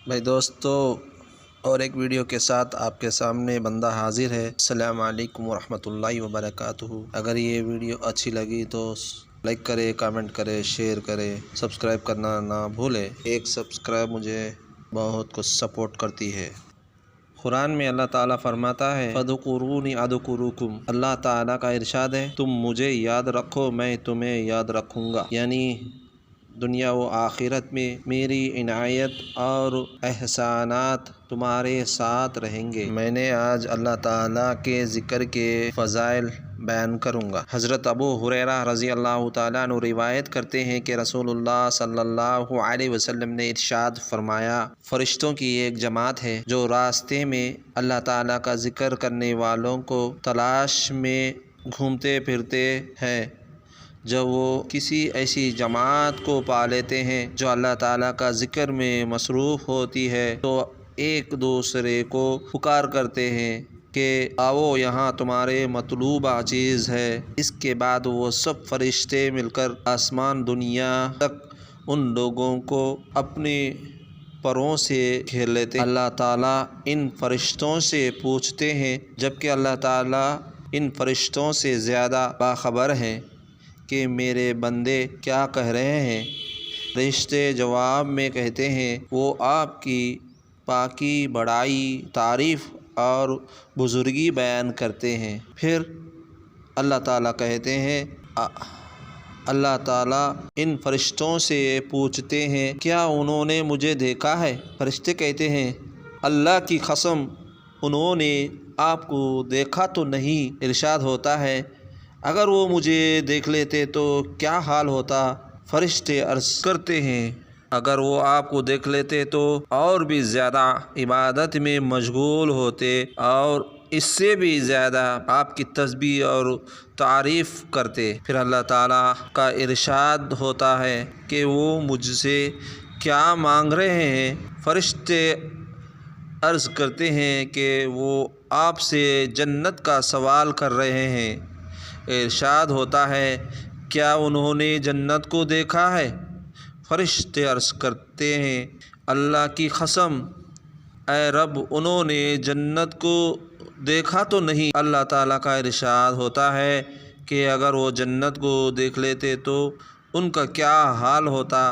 بھائی دوستو، اور ایک ویڈیو کے ساتھ آپ کے سامنے بندہ حاضر ہے۔ السلام علیکم ورحمۃ اللہ وبرکاتہ۔ اگر یہ ویڈیو اچھی لگی تو لائک کرے، کامنٹ کرے، شیئر کرے، سبسکرائب کرنا نہ بھولے۔ ایک سبسکرائب مجھے بہت کچھ سپورٹ کرتی ہے۔ قرآن میں اللہ تعالیٰ فرماتا ہے فَاذْكُرُونِی أَذْكُرْكُمْ۔ اللہ تعالیٰ کا ارشاد ہے تم مجھے یاد رکھو میں تمہیں یاد رکھوں گا، یعنی دنیا و آخرت میں میری عنایت اور احسانات تمہارے ساتھ رہیں گے۔ میں نے آج اللہ تعالیٰ کے ذکر کے فضائل بیان کروں گا۔ حضرت ابو ہریرہ رضی اللہ تعالیٰ عنہ روایت کرتے ہیں کہ رسول اللہ صلی اللہ علیہ وسلم نے ارشاد فرمایا، فرشتوں کی ایک جماعت ہے جو راستے میں اللہ تعالیٰ کا ذکر کرنے والوں کو تلاش میں گھومتے پھرتے ہیں۔ جب وہ کسی ایسی جماعت کو پا لیتے ہیں جو اللہ تعالیٰ کا ذکر میں مصروف ہوتی ہے تو ایک دوسرے کو پکار کرتے ہیں کہ آؤ یہاں تمہارے مطلوبہ چیز ہے۔ اس کے بعد وہ سب فرشتے مل کر آسمان دنیا تک ان لوگوں کو اپنے پروں سے گھیر لیتے ہیں۔ اللہ تعالیٰ ان فرشتوں سے پوچھتے ہیں، جبکہ اللہ تعالیٰ ان فرشتوں سے زیادہ باخبر ہیں کہ میرے بندے کیا کہہ رہے ہیں۔ فرشتے جواب میں کہتے ہیں وہ آپ کی پاکی، بڑائی، تعریف اور بزرگی بیان کرتے ہیں۔ پھر اللہ تعالیٰ کہتے ہیں اللہ تعالیٰ ان فرشتوں سے پوچھتے ہیں کیا انہوں نے مجھے دیکھا ہے؟ فرشتے کہتے ہیں اللہ کی قسم انہوں نے آپ کو دیکھا تو نہیں۔ ارشاد ہوتا ہے اگر وہ مجھے دیکھ لیتے تو کیا حال ہوتا؟ فرشتے عرض کرتے ہیں اگر وہ آپ کو دیکھ لیتے تو اور بھی زیادہ عبادت میں مشغول ہوتے اور اس سے بھی زیادہ آپ کی تسبیح اور تعریف کرتے۔ پھر اللہ تعالیٰ کا ارشاد ہوتا ہے کہ وہ مجھ سے کیا مانگ رہے ہیں؟ فرشتے عرض کرتے ہیں کہ وہ آپ سے جنت کا سوال کر رہے ہیں۔ ارشاد ہوتا ہے کیا انہوں نے جنت کو دیکھا ہے؟ فرشتے عرض کرتے ہیں اللہ کی قسم اے رب انہوں نے جنت کو دیکھا تو نہیں۔ اللہ تعالیٰ کا ارشاد ہوتا ہے کہ اگر وہ جنت کو دیکھ لیتے تو ان کا کیا حال ہوتا؟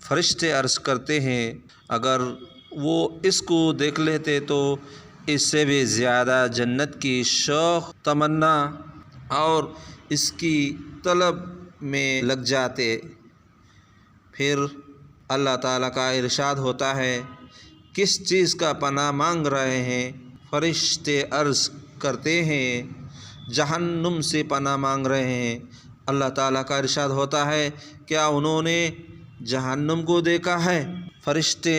فرشتے عرض کرتے ہیں اگر وہ اس کو دیکھ لیتے تو اس سے بھی زیادہ جنت کی شوق تمنا اور اس کی طلب میں لگ جاتے۔ پھر اللہ تعالیٰ کا ارشاد ہوتا ہے کس چیز کا پناہ مانگ رہے ہیں؟ فرشتے عرض کرتے ہیں جہنم سے پناہ مانگ رہے ہیں۔ اللہ تعالیٰ کا ارشاد ہوتا ہے کیا انہوں نے جہنم کو دیکھا ہے؟ فرشتے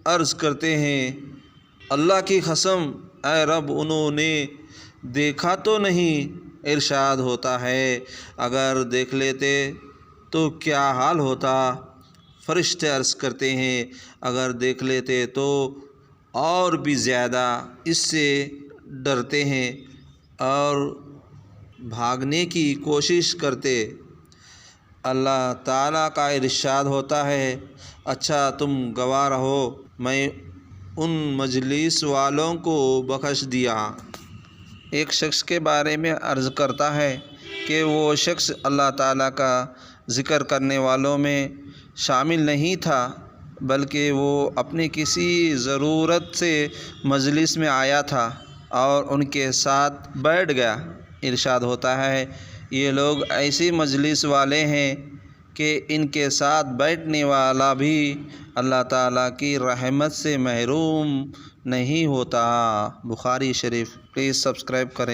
عرض کرتے ہیں اللہ کی قسم اے رب انہوں نے دیکھا تو نہیں۔ ارشاد ہوتا ہے اگر دیکھ لیتے تو کیا حال ہوتا؟ فرشتے عرض کرتے ہیں اگر دیکھ لیتے تو اور بھی زیادہ اس سے ڈرتے ہیں اور بھاگنے کی کوشش کرتے۔ اللہ تعالیٰ کا ارشاد ہوتا ہے اچھا تم گواہ رہو میں ان مجلس والوں کو بخش دیا۔ ایک شخص کے بارے میں عرض کرتا ہے کہ وہ شخص اللہ تعالیٰ کا ذکر کرنے والوں میں شامل نہیں تھا بلکہ وہ اپنی کسی ضرورت سے مجلس میں آیا تھا اور ان کے ساتھ بیٹھ گیا۔ ارشاد ہوتا ہے یہ لوگ ایسی مجلس والے ہیں کہ ان کے ساتھ بیٹھنے والا بھی اللہ تعالیٰ کی رحمت سے محروم نہیں ہوتا۔ بخاری شریف۔ پلیز سبسکرائب کریں۔